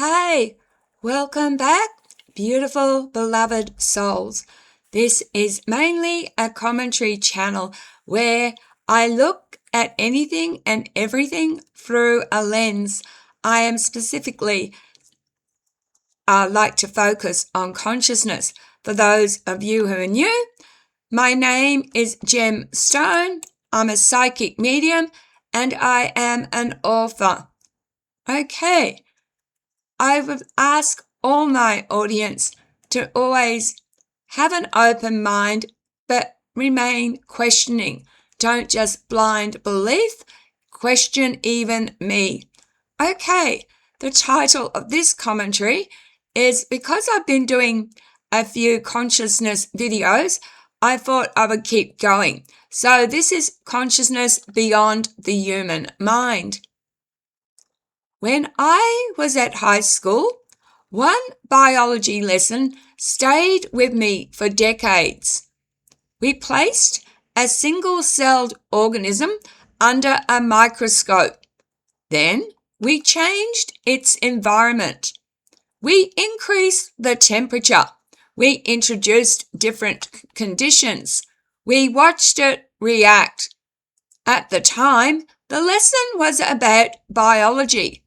Hi, welcome back, beautiful beloved souls. This is mainly a commentary channel where I look at anything and everything through a lens. I am specifically like to focus on consciousness. For those of you who are new, my name is Gem Stone. I'm a psychic medium and I am an author. Okay. I would ask all my audience to always have an open mind, but remain questioning. Don't just blind belief, question even me. Okay, the title of this commentary is because I've been doing a few consciousness videos, I thought I would keep going. So this is consciousness beyond the human mind. When I was at high school, one biology lesson stayed with me for decades. We placed a single-celled organism under a microscope. Then we changed its environment. We increased the temperature. We introduced different conditions. We watched it react. At the time, the lesson was about biology.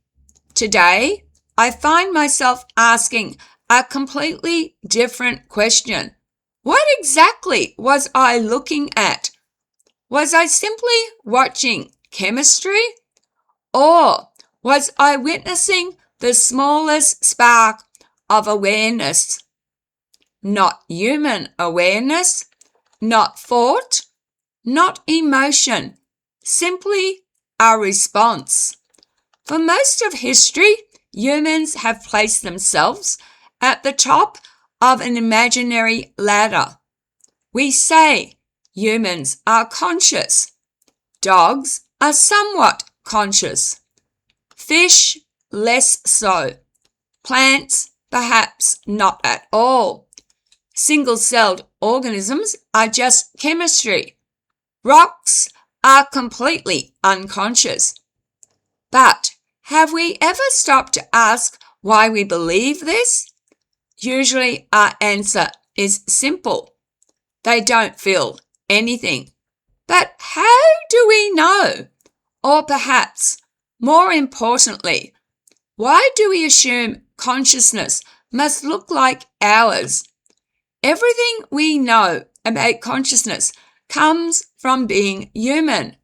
Today, I find myself asking a completely different question. What exactly was I looking at? Was I simply watching chemistry? Or was I witnessing the smallest spark of awareness? Not human awareness, not thought, not emotion, simply a response. For most of history, humans have placed themselves at the top of an imaginary ladder. We say humans are conscious. Dogs are somewhat conscious. Fish, less so. Plants, perhaps not at all. Single-celled organisms are just chemistry. Rocks are completely unconscious. But have we ever stopped to ask why we believe this? Usually our answer is simple. They don't feel anything. But how do we know? Or perhaps, more importantly, why do we assume consciousness must look like ours? Everything we know about consciousness comes from being human.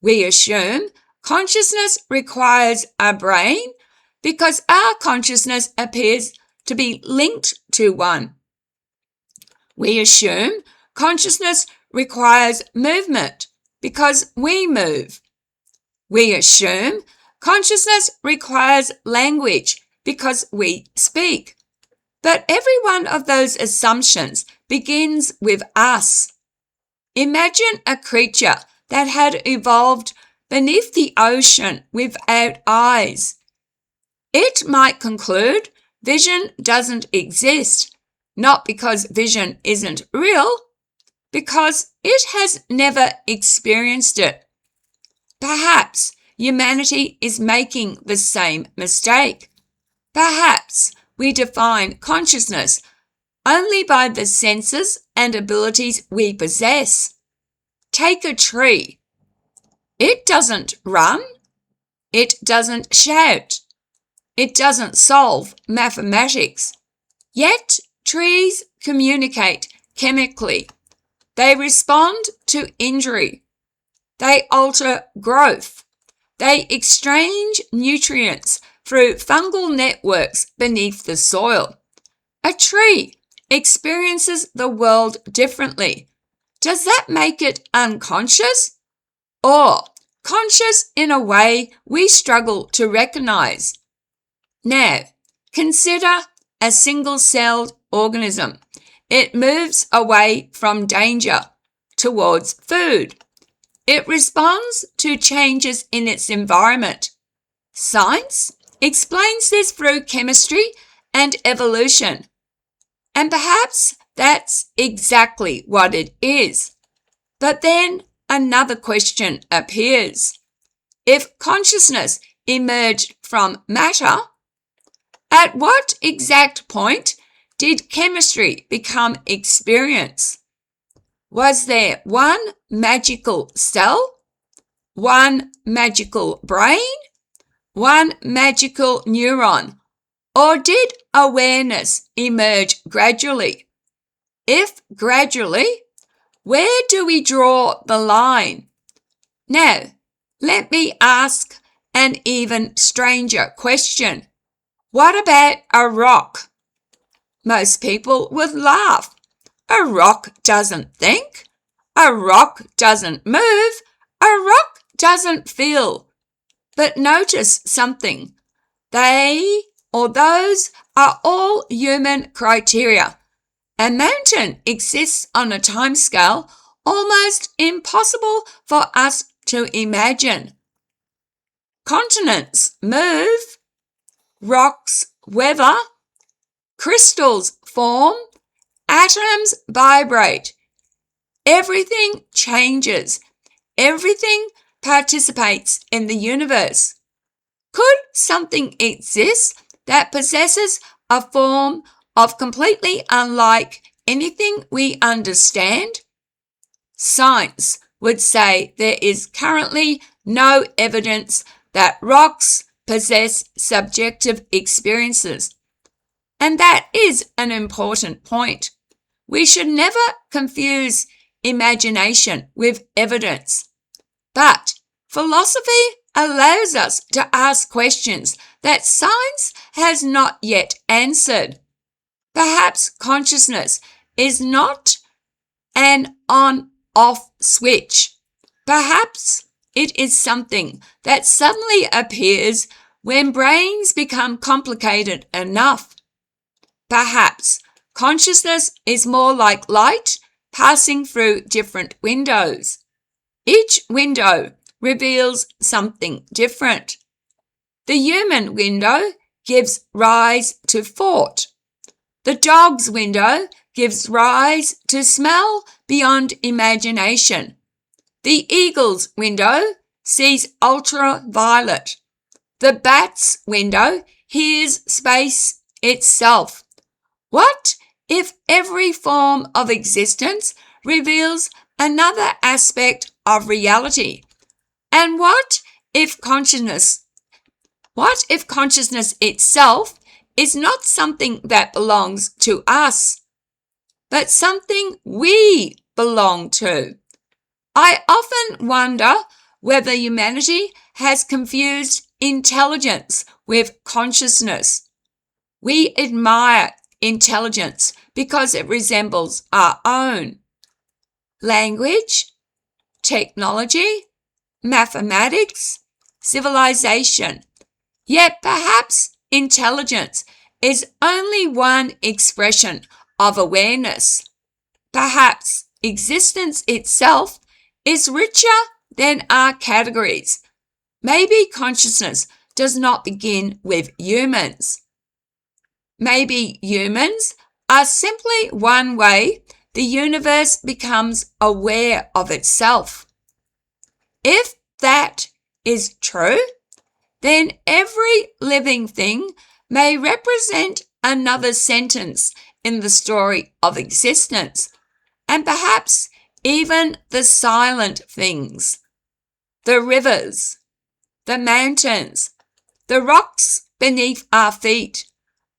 We assume consciousness requires a brain because our consciousness appears to be linked to one. We assume consciousness requires movement because we move. We assume consciousness requires language because we speak. But every one of those assumptions begins with us. Imagine a creature that had evolved beneath the ocean without eyes. It might conclude vision doesn't exist, not because vision isn't real, because it has never experienced it. Perhaps humanity is making the same mistake. Perhaps we define consciousness only by the senses and abilities we possess. Take a tree. It doesn't run. It doesn't shout. It doesn't solve mathematics. Yet trees communicate chemically. They respond to injury. They alter growth. They exchange nutrients through fungal networks beneath the soil. A tree experiences the world differently. Does that make it unconscious? Or conscious in a way we struggle to recognize? Now, consider a single-celled organism. It moves away from danger towards food. It responds to changes in its environment. Science explains this through chemistry and evolution. And perhaps that's exactly what it is. But then another question appears. If consciousness emerged from matter, At what exact point did chemistry become experience? Was there one magical cell, one magical brain, one magical neuron, or did awareness emerge gradually? If gradually, where do we draw the line? Now, let me ask an even stranger question. What about a rock? Most people would laugh. A rock doesn't think. A rock doesn't move. A rock doesn't feel. But notice something. They or those are all human criteria. A mountain exists on a timescale almost impossible for us to imagine. Continents move, rocks weather, crystals form, atoms vibrate. Everything changes. Everything participates in the universe. Could something exist that possesses a form of completely unlike anything we understand? Science would say there is currently no evidence that rocks possess subjective experiences. And that is an important point. We should never confuse imagination with evidence. But philosophy allows us to ask questions that science has not yet answered. Perhaps consciousness is not an on-off switch. Perhaps it is something that suddenly appears when brains become complicated enough. Perhaps consciousness is more like light passing through different windows. Each window reveals something different. The human window gives rise to thought. The dog's window gives rise to smell beyond imagination. The eagle's window sees ultraviolet. The bat's window hears space itself. What if every form of existence reveals another aspect of reality? And what if consciousness itself is not something that belongs to us, but something we belong to? I often wonder whether humanity has confused intelligence with consciousness. We admire intelligence because it resembles our own. Language, technology, mathematics, civilization. Yet perhaps intelligence is only one expression of awareness. Perhaps existence itself is richer than our categories. Maybe consciousness does not begin with humans. Maybe humans are simply one way the universe becomes aware of itself. If that is true, then every living thing may represent another sentence in the story of existence, and perhaps even the silent things, the rivers, the mountains, the rocks beneath our feet,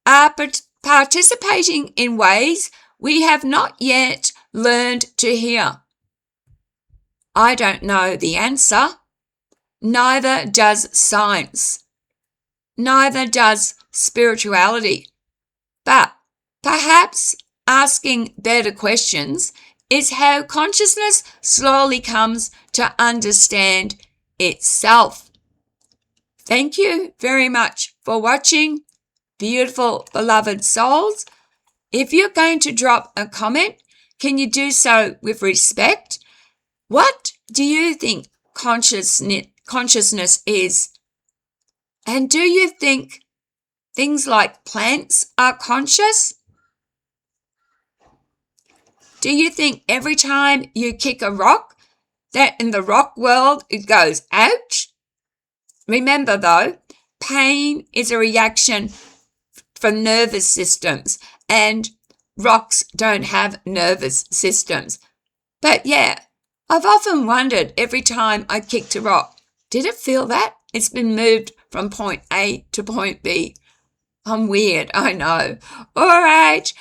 are participating in ways we have not yet learned to hear. I don't know the answer. Neither does science. Neither does spirituality. But perhaps asking better questions is how consciousness slowly comes to understand itself. Thank you very much for watching, beautiful beloved souls. If you're going to drop a comment, can you do so with respect? What do you think consciousness is? And do you think things like plants are conscious? Do you think every time you kick a rock, that in the rock world it goes, ouch? Remember though, pain is a reaction for nervous systems, and rocks don't have nervous systems. But yeah, I've often wondered every time I kicked a rock, did it feel that? It's been moved from point A to point B. I'm weird, I know. All right,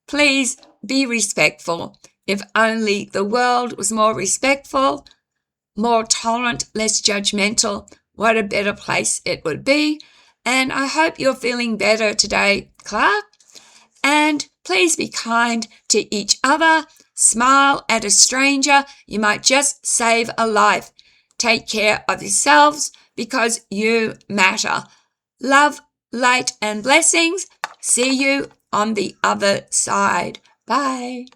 please be respectful. If only the world was more respectful, more tolerant, less judgmental, what a better place it would be. And I hope you're feeling better today, Clark. And please be kind to each other. Smile at a stranger. You might just save a life. Take care of yourselves because you matter. Love, light, and blessings. See you on the other side. Bye.